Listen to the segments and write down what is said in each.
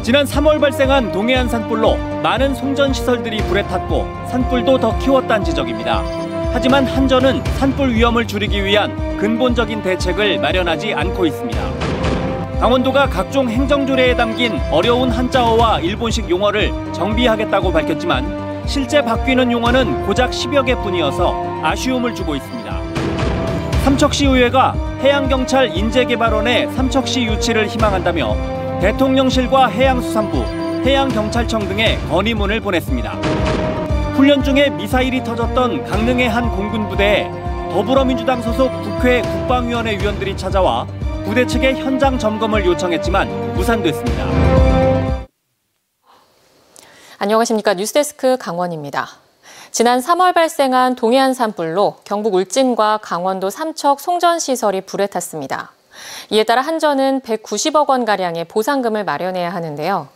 지난 3월 발생한 동해안 산불로 많은 송전시설들이 불에 탔고 산불도 더 키웠다는 지적입니다. 하지만 한전은 산불 위험을 줄이기 위한 근본적인 대책을 마련하지 않고 있습니다. 강원도가 각종 행정조례에 담긴 어려운 한자어와 일본식 용어를 정비하겠다고 밝혔지만 실제 바뀌는 용어는 고작 10여 개뿐이어서 아쉬움을 주고 있습니다. 삼척시의회가 해양경찰 인재개발원의 삼척시 유치를 희망한다며 대통령실과 해양수산부, 해양경찰청 등에 건의문을 보냈습니다. 훈련 중에 미사일이 터졌던 강릉의 한 공군부대에 더불어민주당 소속 국회 국방위원회 위원들이 찾아와 부대 측에 현장 점검을 요청했지만 무산됐습니다. 안녕하십니까. 뉴스데스크 강원입니다. 지난 3월 발생한 동해안 산불로 경북 울진과 강원도 삼척 송전시설이 불에 탔습니다. 이에 따라 한전은 190억 원가량의 보상금을 마련해야 하는데요.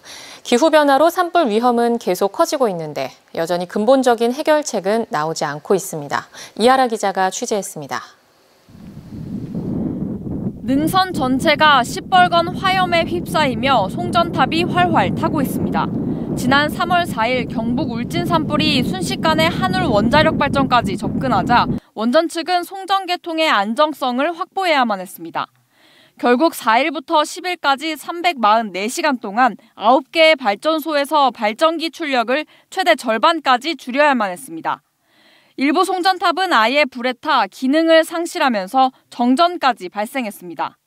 기후변화로 산불 위험은 계속 커지고 있는데 여전히 근본적인 해결책은 나오지 않고 있습니다. 이하라 기자가 취재했습니다. 능선 전체가 시뻘건 화염에 휩싸이며 송전탑이 활활 타고 있습니다. 지난 3월 4일 경북 울진 산불이 순식간에 한울 원자력 발전까지 접근하자 원전 측은 송전 개통의 안정성을 확보해야만 했습니다. 결국 4일부터 10일까지 344시간 동안 9개의 발전소에서 발전기 출력을 최대 절반까지 줄여야만 했습니다. 일부 송전탑은 아예 불에 타 기능을 상실하면서 정전까지 발생했습니다.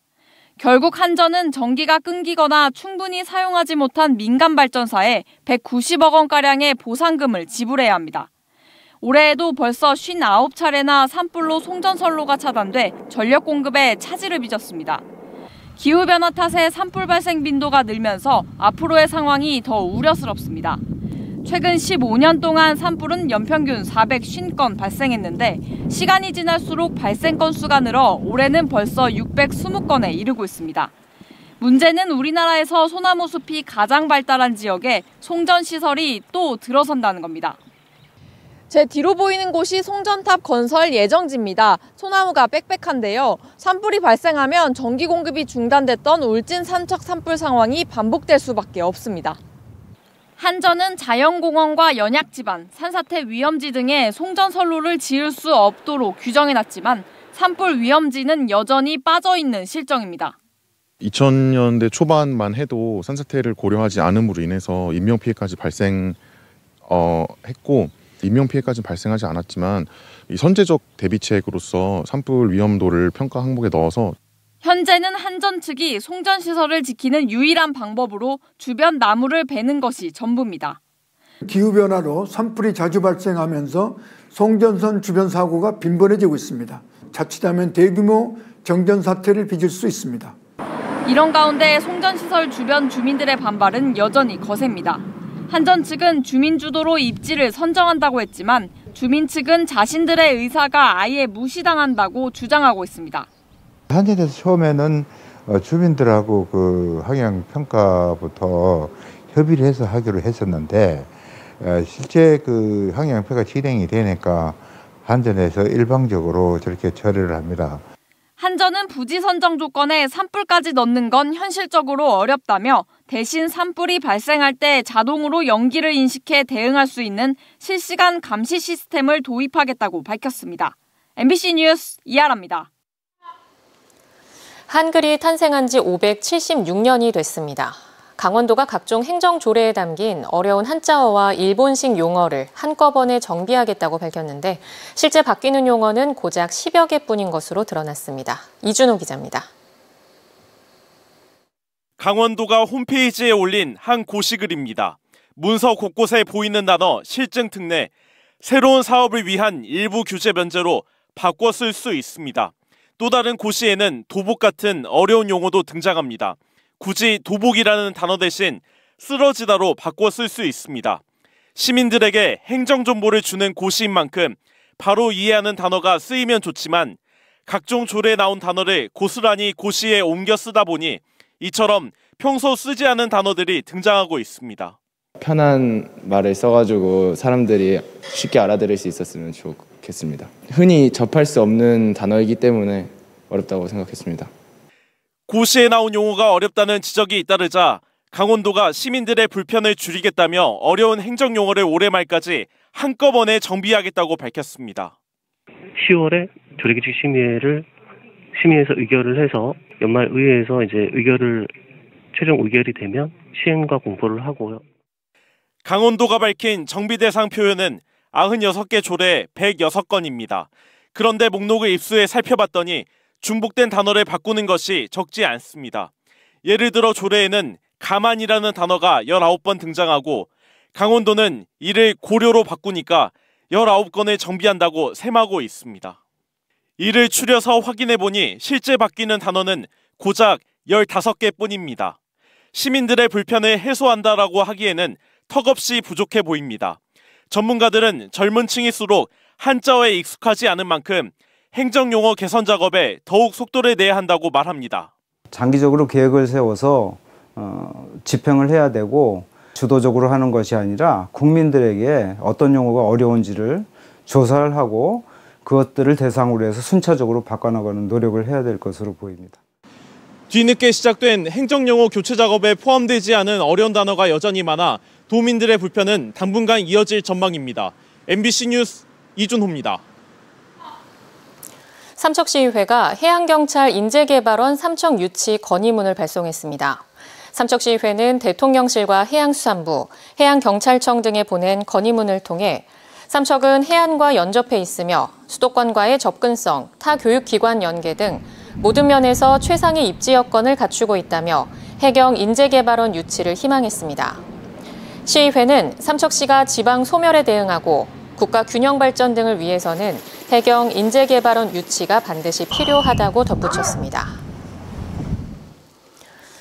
결국 한전은 전기가 끊기거나 충분히 사용하지 못한 민간 발전사에 190억 원가량의 보상금을 지불해야 합니다. 올해에도 벌써 59차례나 산불로 송전선로가 차단돼 전력 공급에 차질을 빚었습니다. 기후변화 탓에 산불 발생 빈도가 늘면서 앞으로의 상황이 더 우려스럽습니다. 최근 15년 동안 산불은 연평균 450건 발생했는데 시간이 지날수록 발생 건수가 늘어 올해는 벌써 620건에 이르고 있습니다. 문제는 우리나라에서 소나무 숲이 가장 발달한 지역에 송전시설이 또 들어선다는 겁니다. 제 뒤로 보이는 곳이 송전탑 건설 예정지입니다. 소나무가 빽빽한데요. 산불이 발생하면 전기 공급이 중단됐던 울진 삼척 산불 상황이 반복될 수밖에 없습니다. 한전은 자연공원과 연약지반, 산사태 위험지 등의 송전선로를 지을 수 없도록 규정해놨지만 산불 위험지는 여전히 빠져있는 실정입니다. 2000년대 초반만 해도 산사태를 고려하지 않음으로 인해서 인명피해까지 발생했고 인명피해까지는 발생하지 않았지만 이 선제적 대비책으로서 산불 위험도를 평가 항목에 넣어서 현재는 한전 측이 송전시설을 지키는 유일한 방법으로 주변 나무를 베는 것이 전부입니다. 기후변화로 산불이 자주 발생하면서 송전선 주변 사고가 빈번해지고 있습니다. 자칫하면 대규모 정전 사태를 빚을 수 있습니다. 이런 가운데 송전시설 주변 주민들의 반발은 여전히 거셉니다. 한전 측은 주민 주도로 입지를 선정한다고 했지만 주민 측은 자신들의 의사가 아예 무시당한다고 주장하고 있습니다. 한전에서 처음에는 주민들하고 그 환경 평가부터 협의를 해서 하기로 했었는데 실제 그 환경 평가 진행이 되니까 한전에서 일방적으로 저렇게 처리를 합니다. 한전은 부지 선정 조건에 산불까지 넣는 건 현실적으로 어렵다며 대신 산불이 발생할 때 자동으로 연기를 인식해 대응할 수 있는 실시간 감시 시스템을 도입하겠다고 밝혔습니다. MBC 뉴스 이하라입니다. 한글이 탄생한 지 576년이 됐습니다. 강원도가 각종 행정조례에 담긴 어려운 한자어와 일본식 용어를 한꺼번에 정비하겠다고 밝혔는데 실제 바뀌는 용어는 고작 10여 개뿐인 것으로 드러났습니다. 이준호 기자입니다. 강원도가 홈페이지에 올린 한 고시글입니다. 문서 곳곳에 보이는 단어 실증 특례, 새로운 사업을 위한 일부 규제 면제로 바꿔 쓸 수 있습니다. 또 다른 고시에는 도복 같은 어려운 용어도 등장합니다. 굳이 도복이라는 단어 대신 쓰러지다로 바꿔 쓸 수 있습니다. 시민들에게 행정정보를 주는 고시인 만큼 바로 이해하는 단어가 쓰이면 좋지만 각종 조례에 나온 단어를 고스란히 고시에 옮겨 쓰다 보니 이처럼 평소 쓰지 않은 단어들이 등장하고 있습니다. 편한 말을 써가지고 사람들이 쉽게 알아들을 수 있었으면 좋겠습니다. 흔히 접할 수 없는 단어이기 때문에 어렵다고 생각했습니다. 고시에 나온 용어가 어렵다는 지적이 잇따르자 강원도가 시민들의 불편을 줄이겠다며 어려운 행정용어를 올해 말까지 한꺼번에 정비하겠다고 밝혔습니다. 10월에 조례규칙 심의에서 의결을 해서 연말 의회에서 이제 최종 의결이 되면 시행과 공포를 하고요. 강원도가 밝힌 정비 대상 표현은 96개 조례 106건입니다. 그런데 목록을 입수해 살펴봤더니 중복된 단어를 바꾸는 것이 적지 않습니다. 예를 들어 조례에는 가만이라는 단어가 19번 등장하고 강원도는 이를 고려로 바꾸니까 19건을 정비한다고 셈하고 있습니다. 이를 추려서 확인해보니 실제 바뀌는 단어는 고작 15개 뿐입니다. 시민들의 불편을 해소한다라고 하기에는 턱없이 부족해 보입니다. 전문가들은 젊은 층일수록 한자어에 익숙하지 않은 만큼 행정용어 개선 작업에 더욱 속도를 내야 한다고 말합니다. 장기적으로 계획을 세워서 집행을 해야 되고 주도적으로 하는 것이 아니라 국민들에게 어떤 용어가 어려운지를 조사를 하고 그것들을 대상으로 해서 순차적으로 바꿔나가는 노력을 해야 될 것으로 보입니다. 뒤늦게 시작된 행정용어 교체 작업에 포함되지 않은 어려운 단어가 여전히 많아 도민들의 불편은 당분간 이어질 전망입니다. MBC 뉴스 이준호입니다. 삼척시의회가 해양경찰 인재개발원 삼척 유치 건의문을 발송했습니다. 삼척시의회는 대통령실과 해양수산부, 해양경찰청 등에 보낸 건의문을 통해 삼척은 해안과 연접해 있으며 수도권과의 접근성, 타 교육기관 연계 등 모든 면에서 최상의 입지 여건을 갖추고 있다며 해경 인재개발원 유치를 희망했습니다. 시의회는 삼척시가 지방 소멸에 대응하고 국가 균형 발전 등을 위해서는 해경 인재개발원 유치가 반드시 필요하다고 덧붙였습니다.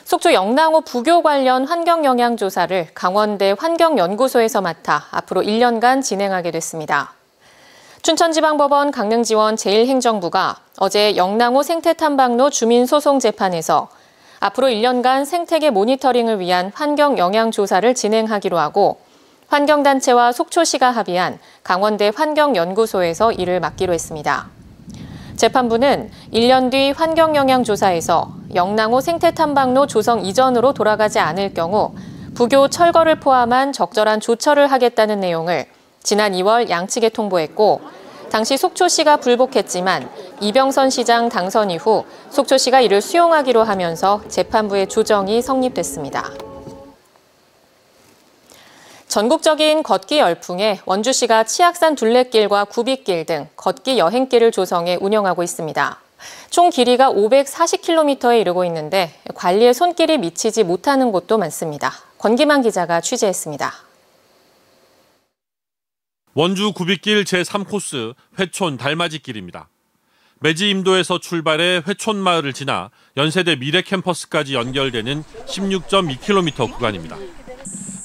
속초 영랑호 부교 관련 환경영향조사를 강원대 환경연구소에서 맡아 앞으로 1년간 진행하게 됐습니다. 춘천지방법원 강릉지원 제1행정부가 어제 영랑호 생태탐방로 주민소송재판에서 앞으로 1년간 생태계 모니터링을 위한 환경영향조사를 진행하기로 하고 환경단체와 속초시가 합의한 강원대 환경연구소에서 이를 맡기로 했습니다. 재판부는 1년 뒤 환경영향조사에서 영랑호 생태탐방로 조성 이전으로 돌아가지 않을 경우 부교 철거를 포함한 적절한 조처를 하겠다는 내용을 지난 2월 양측에 통보했고 당시 속초시가 불복했지만 이병선 시장 당선 이후 속초시가 이를 수용하기로 하면서 재판부의 조정이 성립됐습니다. 전국적인 걷기 열풍에 원주시가 치악산 둘레길과 구빗길 등 걷기 여행길을 조성해 운영하고 있습니다. 총 길이가 540km에 이르고 있는데 관리에 손길이 미치지 못하는 곳도 많습니다. 권기만 기자가 취재했습니다. 원주 구빗길 제3코스 회촌 달맞이길입니다. 매지 임도에서 출발해 회촌 마을을 지나 연세대 미래 캠퍼스까지 연결되는 16.2km 구간입니다.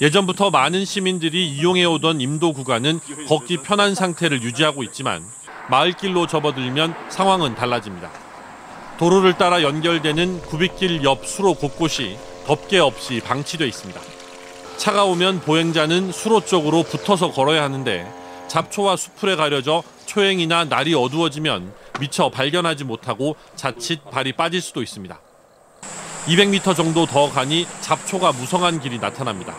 예전부터 많은 시민들이 이용해오던 임도 구간은 걷기 편한 상태를 유지하고 있지만 마을길로 접어들면 상황은 달라집니다. 도로를 따라 연결되는 구빗길 옆 수로 곳곳이 덮개 없이 방치돼 있습니다. 차가 오면 보행자는 수로 쪽으로 붙어서 걸어야 하는데 잡초와 수풀에 가려져 초행이나 날이 어두워지면 미처 발견하지 못하고 자칫 발이 빠질 수도 있습니다. 200m 정도 더 가니 잡초가 무성한 길이 나타납니다.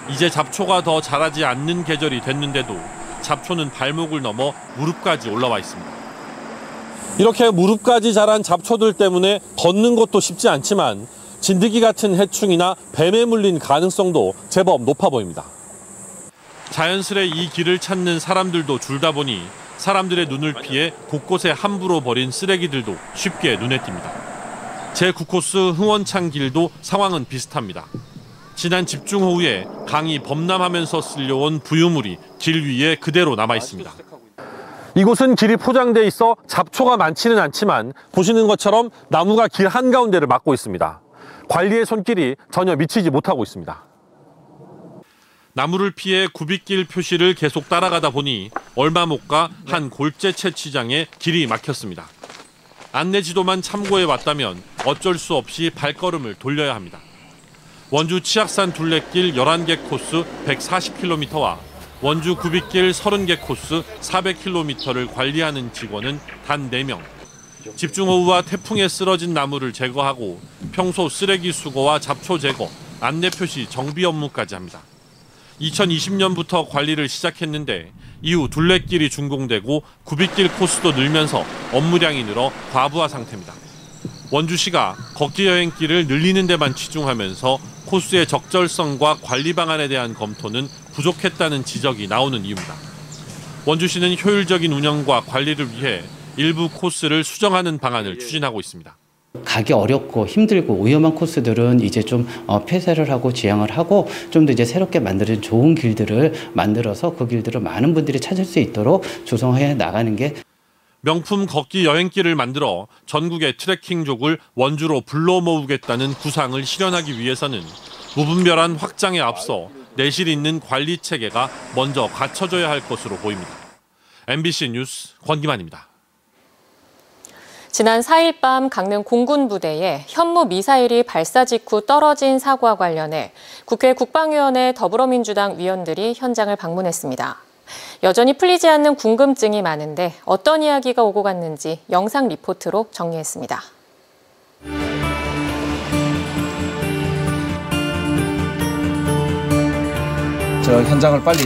이제 잡초가 더 자라지 않는 계절이 됐는데도 잡초는 발목을 넘어 무릎까지 올라와 있습니다. 이렇게 무릎까지 자란 잡초들 때문에 걷는 것도 쉽지 않지만 진드기 같은 해충이나 뱀에 물린 가능성도 제법 높아 보입니다. 자연스레 이 길을 찾는 사람들도 줄다 보니 사람들의 눈을 피해 곳곳에 함부로 버린 쓰레기들도 쉽게 눈에 띕니다. 제9코스 흥원창 길도 상황은 비슷합니다. 지난 집중호우에 강이 범람하면서 쓸려온 부유물이 길 위에 그대로 남아 있습니다. 이곳은 길이 포장돼 있어 잡초가 많지는 않지만 보시는 것처럼 나무가 길 한가운데를 막고 있습니다. 관리의 손길이 전혀 미치지 못하고 있습니다. 나무를 피해 구빗길 표시를 계속 따라가다 보니 얼마 못 가 한 골재 채취장에 길이 막혔습니다. 안내지도만 참고해 왔다면 어쩔 수 없이 발걸음을 돌려야 합니다. 원주 치악산 둘레길 11개 코스 140km와 원주 구빗길 30개 코스 400km를 관리하는 직원은 단 4명. 집중호우와 태풍에 쓰러진 나무를 제거하고 평소 쓰레기 수거와 잡초 제거, 안내 표시 정비 업무까지 합니다. 2020년부터 관리를 시작했는데 이후 둘레길이 준공되고 구빗길 코스도 늘면서 업무량이 늘어 과부하 상태입니다. 원주시가 걷기 여행길을 늘리는 데만 치중하면서 코스의 적절성과 관리 방안에 대한 검토는 부족했다는 지적이 나오는 이유입니다. 원주시는 효율적인 운영과 관리를 위해 일부 코스를 수정하는 방안을 추진하고 있습니다. 가기 어렵고 힘들고 위험한 코스들은 이제 좀 폐쇄를 하고 지양을 하고 좀 더 이제 새롭게 만들어진 좋은 길들을 만들어서 그 길들을 많은 분들이 찾을 수 있도록 조성해 나가는 게 명품 걷기 여행길을 만들어 전국의 트레킹족을 원주로 불러 모으겠다는 구상을 실현하기 위해서는 무분별한 확장에 앞서 내실 있는 관리 체계가 먼저 갖춰져야 할 것으로 보입니다. MBC 뉴스 권기만입니다. 지난 4일 밤 강릉 공군부대에 현무 미사일이 발사 직후 떨어진 사고와 관련해 국회 국방위원회 더불어민주당 위원들이 현장을 방문했습니다. 여전히 풀리지 않는 궁금증이 많은데 어떤 이야기가 오고 갔는지 영상 리포트로 정리했습니다. 저 현장을 빨리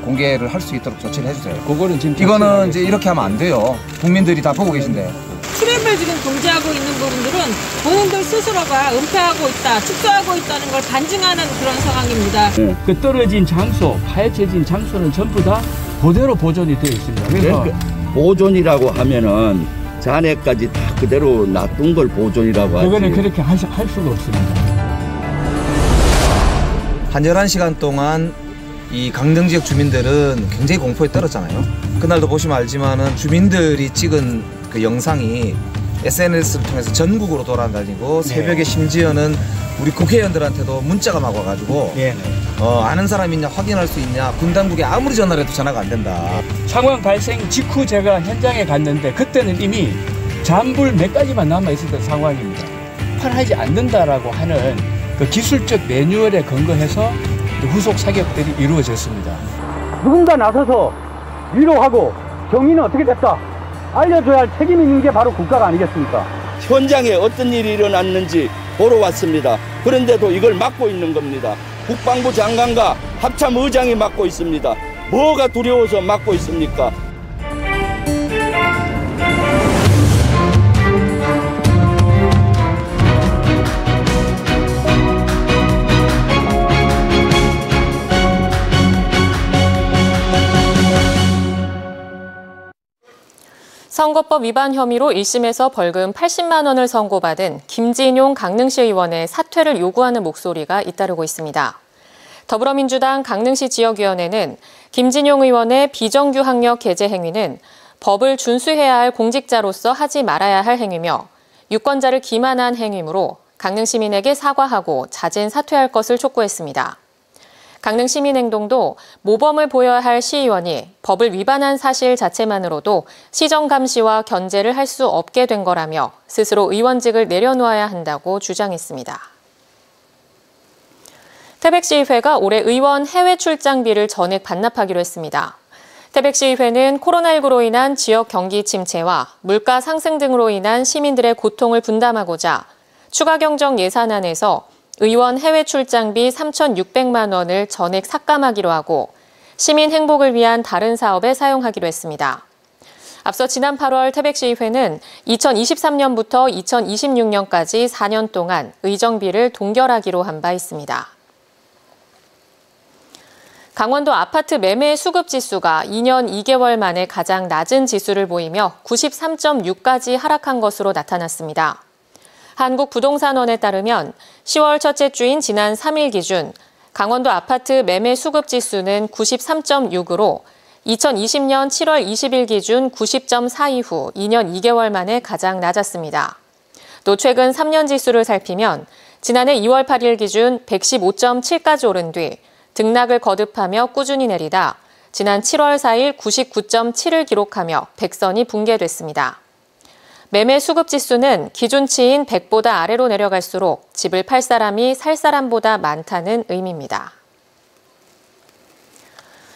공개를 할 수 있도록 조치를 해주세요. 그거는 지금 이거는 이제 이렇게 하면 안 돼요. 국민들이 다 보고 계신데. 출입을 지금 금지하고 있는 부분들은 본인들 스스로가 은폐하고 있다, 축소하고 있다는 걸 반증하는 그런 상황입니다. 네, 그 떨어진 장소, 파헤쳐진 장소는 전부 다 그대로 보존이 되어 있습니다. 그래서 보존이라고 하면은 잔해까지 다 그대로 놔둔 걸 보존이라고 하지. 그거는 그렇게 할 수가 없습니다. 한 11시간 동안 이 강릉 지역 주민들은 굉장히 공포에 떨었잖아요. 그날도 보시면 알지만은 주민들이 찍은 그 영상이 SNS를 통해서 전국으로 돌아다니고 새벽에 심지어는 우리 국회의원들한테도 문자가 막 와가지고 아는 사람 있냐 확인할 수 있냐 군 당국에 아무리 전화를 해도 전화가 안 된다. 상황 발생 직후 제가 현장에 갔는데 그때는 이미 잔불 몇 가지만 남아 있었던 상황입니다. 폭발하지 않는다라고 하는 그 기술적 매뉴얼에 근거해서 후속 사격들이 이루어졌습니다. 누군가 나서서 위로하고 경위는 어떻게 됐다 알려줘야 할 책임이 있는 게 바로 국가가 아니겠습니까? 현장에 어떤 일이 일어났는지 보러 왔습니다. 그런데도 이걸 막고 있는 겁니다. 국방부 장관과 합참 의장이 막고 있습니다. 뭐가 두려워서 막고 있습니까? 선거법 위반 혐의로 1심에서 벌금 80만 원을 선고받은 김진용 강릉시 의원의 사퇴를 요구하는 목소리가 잇따르고 있습니다. 더불어민주당 강릉시 지역위원회는 김진용 의원의 비정규 학력 개재 행위는 법을 준수해야 할 공직자로서 하지 말아야 할 행위며 유권자를 기만한 행위이므로 강릉 시민에게 사과하고 자진 사퇴할 것을 촉구했습니다. 강릉 시민행동도 모범을 보여야 할 시의원이 법을 위반한 사실 자체만으로도 시정 감시와 견제를 할 수 없게 된 거라며 스스로 의원직을 내려놓아야 한다고 주장했습니다. 태백시의회가 올해 의원 해외 출장비를 전액 반납하기로 했습니다. 태백시의회는 코로나19로 인한 지역 경기 침체와 물가 상승 등으로 인한 시민들의 고통을 분담하고자 추가 경정 예산안에서 의원 해외 출장비 3,600만 원을 전액 삭감하기로 하고 시민 행복을 위한 다른 사업에 사용하기로 했습니다. 앞서 지난 8월 태백시의회는 2023년부터 2026년까지 4년 동안 의정비를 동결하기로 한 바 있습니다. 강원도 아파트 매매 수급 지수가 2년 2개월 만에 가장 낮은 지수를 보이며 93.6까지 하락한 것으로 나타났습니다. 한국부동산원에 따르면 10월 첫째 주인 지난 3일 기준 강원도 아파트 매매 수급 지수는 93.6으로 2020년 7월 20일 기준 90.4 이후 2년 2개월 만에 가장 낮았습니다. 또 최근 3년 지수를 살피면 지난해 2월 8일 기준 115.7까지 오른 뒤 등락을 거듭하며 꾸준히 내리다 지난 7월 4일 99.7을 기록하며 100선이 붕괴됐습니다. 매매 수급 지수는 기준치인 100보다 아래로 내려갈수록 집을 팔 사람이 살 사람보다 많다는 의미입니다.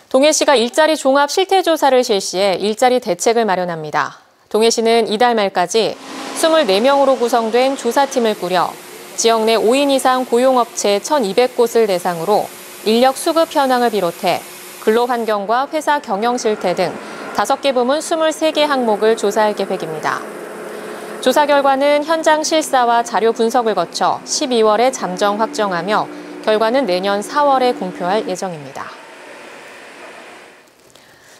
동해시가 일자리 종합 실태조사를 실시해 일자리 대책을 마련합니다. 동해시는 이달 말까지 24명으로 구성된 조사팀을 꾸려 지역 내 5인 이상 고용업체 1,200곳을 대상으로 인력 수급 현황을 비롯해 근로환경과 회사 경영 실태 등 5개 부문 23개 항목을 조사할 계획입니다. 조사 결과는 현장 실사와 자료 분석을 거쳐 12월에 잠정 확정하며 결과는 내년 4월에 공표할 예정입니다.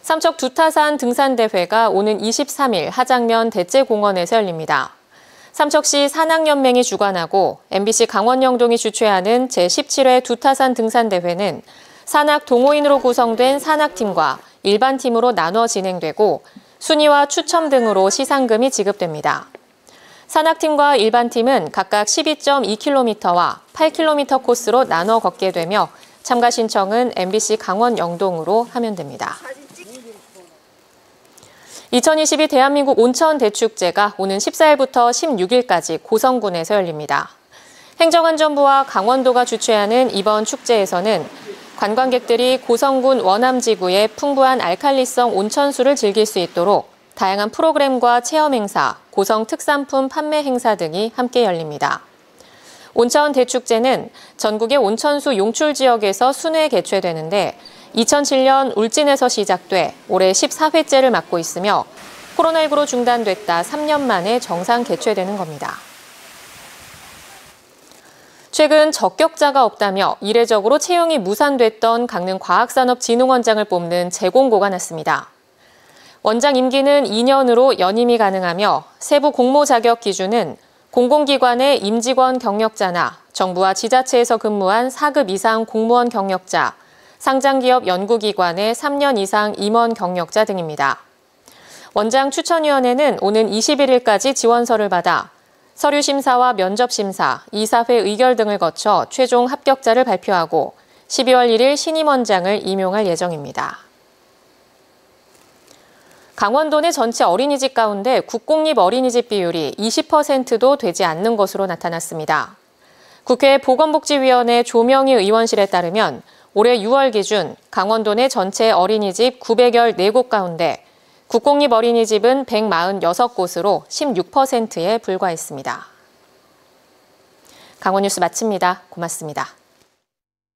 삼척 두타산 등산대회가 오는 23일 하장면 대제공원에서 열립니다. 삼척시 산악연맹이 주관하고 MBC 강원영동이 주최하는 제17회 두타산 등산대회는 산악 동호인으로 구성된 산악팀과 일반 팀으로 나눠 진행되고 순위와 추첨 등으로 시상금이 지급됩니다. 산악팀과 일반 팀은 각각 12.2km와 8km 코스로 나눠 걷게 되며 참가 신청은 MBC 강원 영동으로 하면 됩니다. 2022 대한민국 온천대축제가 오는 14일부터 16일까지 고성군에서 열립니다. 행정안전부와 강원도가 주최하는 이번 축제에서는 관광객들이 고성군 원암지구의 풍부한 알칼리성 온천수를 즐길 수 있도록 다양한 프로그램과 체험 행사, 고성 특산품 판매 행사 등이 함께 열립니다. 온천 대축제는 전국의 온천수 용출 지역에서 순회 개최되는데 2007년 울진에서 시작돼 올해 14회째를 맞고 있으며 코로나19로 중단됐다 3년 만에 정상 개최되는 겁니다. 최근 적격자가 없다며 이례적으로 채용이 무산됐던 강릉과학산업진흥원장을 뽑는 재공고가 났습니다. 원장 임기는 2년으로 연임이 가능하며 세부 공모 자격 기준은 공공기관의 임직원 경력자나 정부와 지자체에서 근무한 4급 이상 공무원 경력자, 상장기업 연구기관의 3년 이상 임원 경력자 등입니다. 원장 추천위원회는 오는 21일까지 지원서를 받아 서류 심사와 면접 심사, 이사회 의결 등을 거쳐 최종 합격자를 발표하고 12월 1일 신임 원장을 임용할 예정입니다. 강원도 내 전체 어린이집 가운데 국공립 어린이집 비율이 20%도 되지 않는 것으로 나타났습니다. 국회 보건복지위원회 조명희 의원실에 따르면 올해 6월 기준 강원도 내 전체 어린이집 914곳 가운데 국공립 어린이집은 146곳으로 16%에 불과했습니다. 강원뉴스 마칩니다. 고맙습니다.